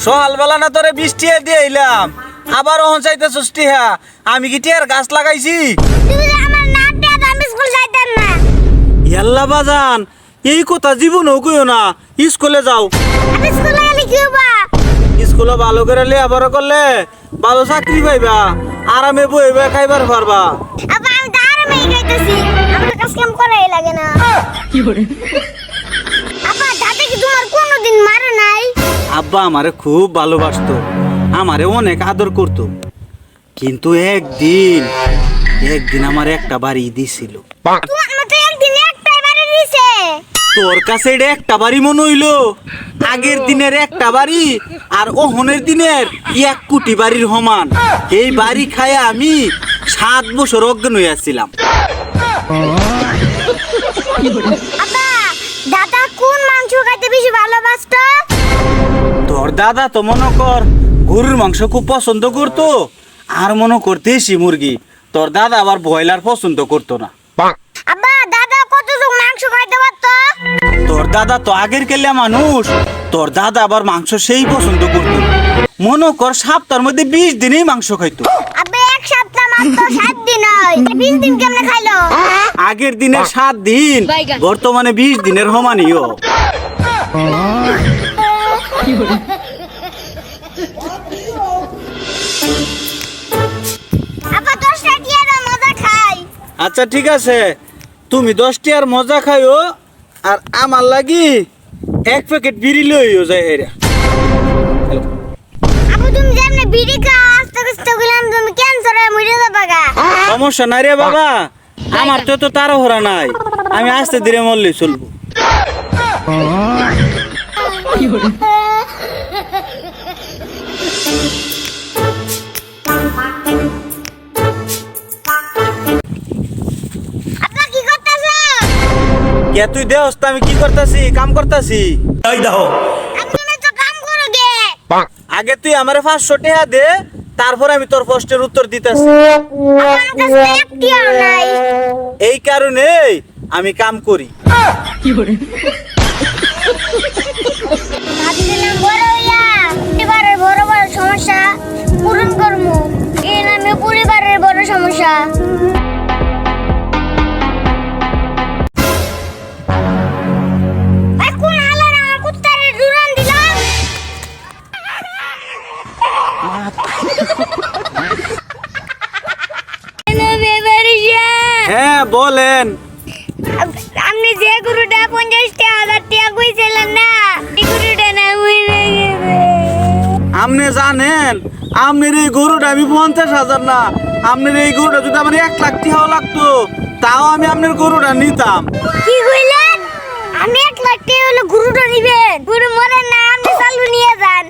সকালবেলা না তোরে 20 টিয়া দিয়ে এলাম, আবার ওহন চাইতেছস টিয়া। আমি কি টিয়ার গাছ লাগাইছি? তুমি যে আমার না টিয়া দাও, আমি স্কুল যাইতাম না। ইয়াল্লা বাজান, এই কথা জীবনেও কইও না। স্কুলে যাও। আমি স্কুলে গেলে কি হবা? স্কুলে ভালো করে লেখাপড়া করলে ভালো চাকরি পাইবা, আরামে বইবা খাইবার পারবা। আব্বা আমি তো আরামে খাইতেছি, আমার কাজ কাম করাই লাগে না। কি করে? আব্বা দাদা কি তোমার কোনোদিন মারে নাই? আব্বা আমারে খুব ভালোবাসতো, আমারে অনেক আদর করতো, কিন্তু একদিন আমার একটা বাড়ি দিছিল। তোমার মতো একদিন একটাই বাড়ি দিছে। তোর কাছে এটা একটা বাড়ি মনে হইলো? আগের দিনের একটা বাড়ি আর ওহনের দিনের 1 কোটি বাড়ির সমান। এই বাড়ি খায়া আমি 7 বছর অজ্ঞান হইয়াছিলাম। আব্বা দাদা কোন মাংস খাইতে বেশি ভালোবাসতো? তোর দাদা তো মনে কর গরুর মাংস খুব পছন্দ করতো, আর মনে কর দেশি মুরগি। তোর দাদা আবার ব্রয়লার পছন্দ করতো না। আব্বা দাদা কতটুকু মাংস খাইতে পারতো? তোর দাদা তো আগের কেলিয়া মানুষ, তোর দাদা আবার মাংস সেই পছন্দ করতো। মনে কর সপ্তাহের মধ্যে 20 দিনেই মাংস খাইতো। আব্বা এক সপ্তাহ মাত্র 7 দিন হয়, 20 দিন কেমনে খাইলো? আগের দিনের 7 দিন বর্তমানে 20 দিনের সমানইও। কি করে? আব্বা 10টা টিয়া দাও, মজা খাই। আচ্ছা ঠিক আছে, তুমি 10 টিয়ার মজা খাইও, আর আমার লাগি 1 প্যাকেট বিড়ি লইও যাই হেরা। আব্বু তুমি যেমনে বিড়ি খাও আস্তে আস্তে গেলাম, তুমি ক্যান্সার হয়ে মরে যাবা গা। সমস্যা নাই রে বাবা, আমার তো তাড়াহুড়া নাই, আমি আস্তে ধীরে মরলে চলবো। কি করে? আব্বা কি করতেছো? কে তুই দেহস তো আমি কি করতাছি? কাম করতাছি। এই দেখো, তুমি তো কাম করো গে। আগে তুই আমারে 500 টাকা দে, তারপর আমি তোর প্রশ্নের উত্তর দিতেছি। আমার কাছে একটিও নাই। এই কারণে আমি কাম করি। কি করে? ভাবছিলাম বড় হইয়া পরিবারের বড় বড় সমস্যা পূরণ করবো, এই নামে পরিবারের বড় সমস্যা। এখন হালার আমার কুত্তারে দুরান দিল। হ্যাঁ বলেন। আপনি যে গরুটা 50,000 টাকা কইছিলেন না, এই গরুটা না মরে গেছে। আপনি জানেন আপনার এই গরুটা আমি 50,000 না, আপনার এই গরুটা যদি আমার 1 লাখ টাকা লাগতো তাও আমি আপনার গরুটা নিতাম। কি কইলেন? আমি 1 লাখ টাকা হলে গরুটা নিবেন? গরু মরে না, আপনি চালু নিয়ে যান।